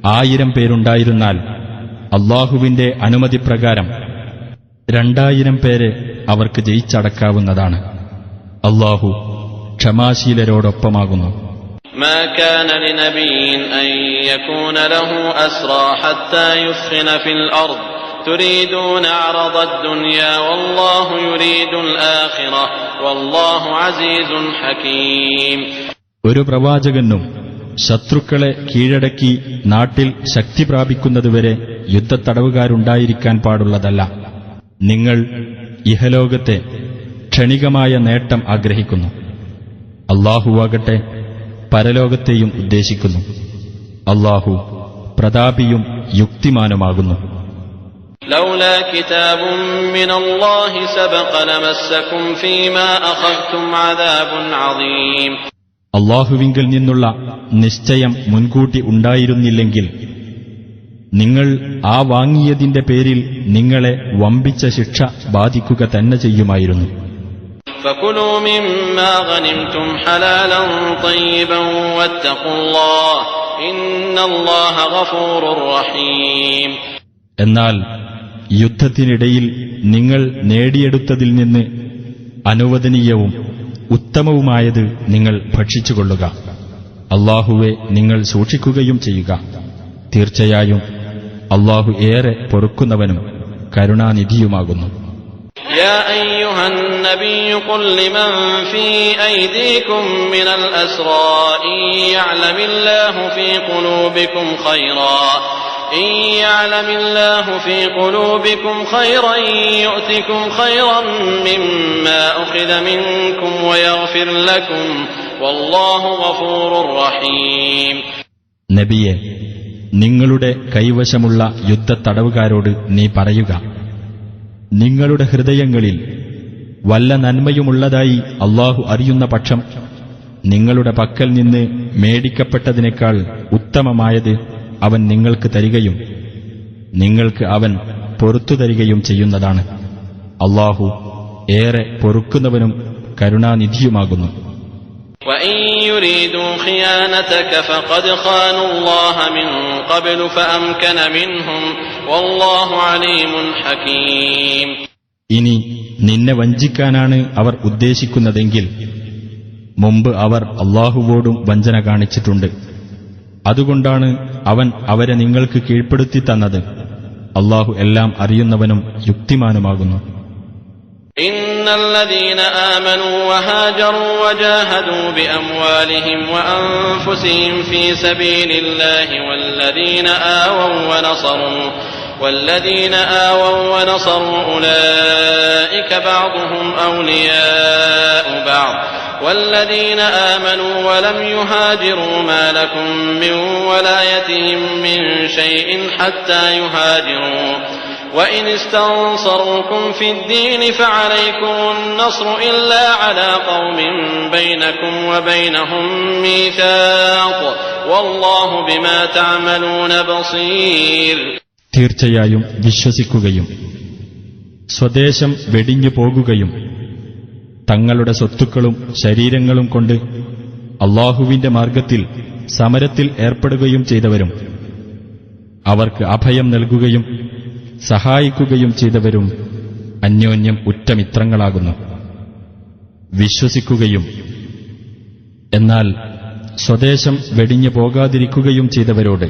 1000 പേരുണ്ടായിരുന്നാൽ അല്ലാഹുവിന്റെ അനുമതിപ്രകാരം 2000 പേരെ അവർക്ക് ജയിച്ചടക്കാവുന്നതാണ്. അല്ലാഹു ക്ഷമാശീലരോടൊപ്പമാകുന്നു. ما كان لنبي أن يكون له أسرى حتى يثخن في الأرض تريدون عرض الدنيا والله يريد الآخرة والله عزيز حكيم. ഒരു പ്രവാചകനും ശത്രുക്കളെ കീഴടക്കി നാട്ടിൽ ശക്തി പ്രാപിക്കുന്നതുവരെ യുദ്ധത്തടവുകാരുണ്ടായിരിക്കാൻ പാടുള്ളതല്ല. നിങ്ങൾ ഇഹലോകത്തെ ക്ഷണികമായ നേട്ടം ആഗ്രഹിക്കുന്നു. അല്ലാഹുവാകട്ടെ പരലോകത്തെയും ഉദ്ദേശിക്കുന്നു. അല്ലാഹു പ്രതാപിയും യുക്തിമാനുമാകുന്നു. لولا كتاب من الله سبق لمسكم فيما أخذتم عذاب عظيم. അല്ലാഹുവിങ്കൽ നിന്നുള്ള നിശ്ചയം മുൻകൂട്ടി ഉണ്ടായിരുന്നില്ലെങ്കിൽ നിങ്ങൾ ആ വാങ്ങിയതിന്റെ പേരിൽ നിങ്ങളെ വമ്പിച്ച ശിക്ഷ ബാധിക്കുക തന്നെ ചെയ്യുമായിരുന്നു. فكلوا مما غنمتم حلالا طيبا واتقوا الله إن الله غفور رحيم. എന്നാൽ യുദ്ധത്തിനിടയിൽ നിങ്ങൾ നേടിയെടുത്തതിൽ നിന്ന് അനുവദനീയവും ഉത്തമവുമായത് നിങ്ങൾ ഭക്ഷിച്ചുകൊള്ളുക. അല്ലാഹുവെ നിങ്ങൾ സൂക്ഷിക്കുകയും ചെയ്യുക. തീർച്ചയായും അല്ലാഹു ഏറെ പൊറുക്കുന്നവനും കരുണാനിധിയുമാകുന്നു. يا أيها النبي قل لمن في أيديكم من الأسرى إن يعلم الله في قلوبكم خيرا يؤتكم خيرا مما أخذ منكم ويغفر لكم والله غفور رحيم. നബിയെ, നിങ്ങളുടെ കൈവശമുള്ള യുദ്ധത്തടവുകാരോട് നീ പറയുക, നിങ്ങളുടെ ഹൃദയങ്ങളിൽ വല്ല നന്മയുമുള്ളതായി അല്ലാഹു അറിയുന്ന പക്ഷം നിങ്ങളുടെ പക്കൽ നിന്ന് മേടിക്കപ്പെട്ടതിനേക്കാൾ ഉത്തമമായത് അവൻ നിങ്ങൾക്ക് തരികയും നിങ്ങൾക്ക് അവൻ പൊറുത്തു തരികയും ചെയ്യുന്നതാണ്. അല്ലാഹു ഏറെ പൊറുക്കുന്നവനും കരുണാനിധിയുമാകുന്നു. وَإِن يُرِيدُوا خِيَانَتَكَ فَقَدْ خَانُوا اللَّهَ مِن قَبْلُ فَأَمْكَنَ مِنْهُمْ وَاللَّهُ عَلِيمٌ حَكِيمٌ. ഇനി നിന്നെ വഞ്ചിക്കാനാണ് അവർ ഉദ്ദേശിക്കുന്നതെങ്കിൽ മുമ്പ് അവർ അല്ലാഹുവോടും വഞ്ചന കാണിച്ചിട്ടുണ്ട്. അതുകൊണ്ടാണ് അവൻ അവരെ നിങ്ങൾക്ക് കീഴ്പ്പെടുത്തി തന്നത്. അല്ലാഹു എല്ലാം അറിയുന്നവനും യുക്തിമാനുമാകുന്നു. إن الذين آمنوا وهاجروا وجاهدوا بأموالهم وأنفسهم في سبيل الله والذين آووا ونصروا أولئك بعضهم أولياء بعض والذين آمنوا ولم يهاجروا ما لكم من ولايتهم من شيء حتى يهاجروا وإن استنصروكم في الدين فعليكم النصر إلا على قوم بينكم وبينهم ميثاق والله بما تعملون بصير. തീർച്ചയായും വിശ്വസിക്കുകയും സ്വദേശം വെടിഞ്ഞു പോകുകയും തങ്ങളുടെ സ്വത്തുക്കളും ശരീരങ്ങളും കൊണ്ട് അല്ലാഹുവിന്റെ മാർഗത്തിൽ സമരത്തിൽ ഏർപ്പെടുകയും ചെയ്തവരും അവർക്ക് അഭയം നൽകുകയും സഹായിക്കുകയും ചെയ്തവരും അന്യോന്യം ഉറ്റമിത്രങ്ങളാകുന്നു. വിശ്വസിക്കുകയും എന്നാൽ സ്വദേശം വെടിഞ്ഞു പോകാതിരിക്കുകയും ചെയ്തവരോട്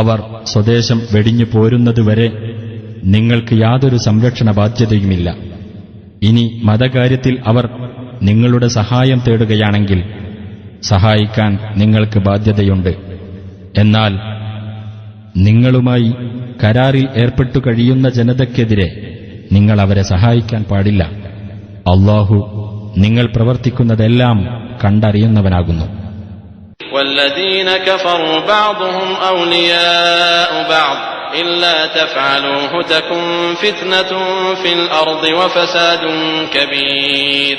അവർ സ്വദേശം വെടിഞ്ഞു പോരുന്നതുവരെ നിങ്ങൾക്ക് യാതൊരു സംരക്ഷണ ബാധ്യതയുമില്ല. ഇനി മതകാര്യത്തിൽ അവർ നിങ്ങളുടെ സഹായം തേടുകയാണെങ്കിൽ സഹായിക്കാൻ നിങ്ങൾക്ക് ബാധ്യതയുണ്ട്. എന്നാൽ നിങ്ങളുമായി കരാറിൽ ഏർപ്പെട്ടു കഴിയുന്ന ജനതയ്ക്കെതിരെ നിങ്ങൾ അവരെ സഹായിക്കാൻ പാടില്ല. അല്ലാഹു നിങ്ങൾ പ്രവർത്തിക്കുന്നതെല്ലാം കണ്ടറിയുന്നവനാകുന്നു. والذين كفروا بعضهم أولياء بعض إلا تفعلوه تكن فتنة في الأرض وفساد كبير.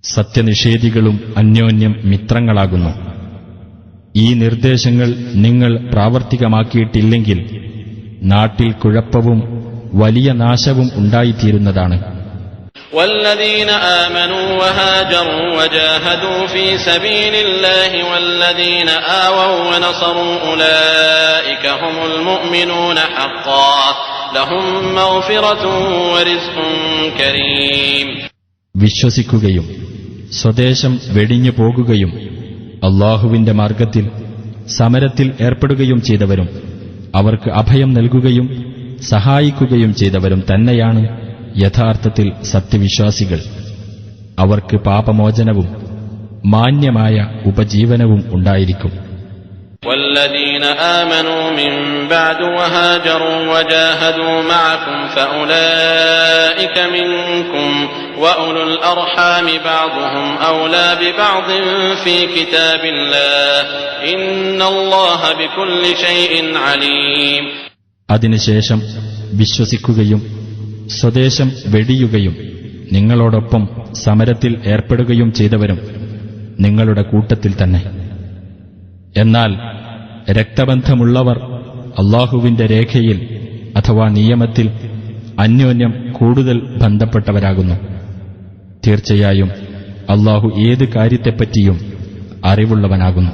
സത്യനിഷേധികളും അന്യോന്യം മിത്രങ്ങളാകുന്നു. ഈ നിർദ്ദേശങ്ങൾ നിങ്ങൾ പ്രാവർത്തികമാക്കിയിട്ടില്ലെങ്കിൽ നാട്ടിൽ കുഴപ്പവും വലിയ നാശവും ഉണ്ടായിത്തീരുന്നതാണ്. والذين آمنوا وهاجروا وجاهدوا في سبيل الله والذين آووا ونصروا أولئك هم المؤمنون حقا لهم مغفرة ورزق كريم. വിശ്വസിക്കുകയും സ്വദേശം വെടിഞ്ഞു പോകുകയും അല്ലാഹുവിന്റെ മാർഗത്തിൽ സമരത്തിൽ ഏർപ്പെടുകയും ചെയ്തവരും അവർക്ക് അഭയം നൽകുകയും സഹായിക്കുകയും ചെയ്തവരും തന്നെയാണ് യഥാർത്ഥത്തിൽ സത്യവിശ്വാസികൾ. അവർക്ക് പാപമോചനവും മാന്യമായ ഉപജീവനവും ഉണ്ടായിരിക്കും. والذين آمنوا من بعد وهاجروا وجاهدوا معكم فأولئك منكم وأولو الأرحام بعضهم أولى ببعض في كتاب الله إن الله بكل شيء عليم. അതിനുശേഷം വിശ്വസിക്കുകയും സ്വദേശം വെടിയുകയും നിങ്ങളോടൊപ്പം സമരത്തിൽ ഏർപ്പെടുകയും ചെയ്തവരും നിങ്ങളുടെ കൂട്ടത്തിൽ തന്നെ. എന്നാൽ രക്തബന്ധമുള്ളവർ അല്ലാഹുവിന്റെ രേഖയിൽ അഥവാ നിയമത്തിൽ അന്യോന്യം കൂടുതൽ ബന്ധപ്പെട്ടവരാകുന്നു. തീർച്ചയായും അല്ലാഹു ഏത് കാര്യത്തെപ്പറ്റിയും അറിവുള്ളവനാകുന്നു.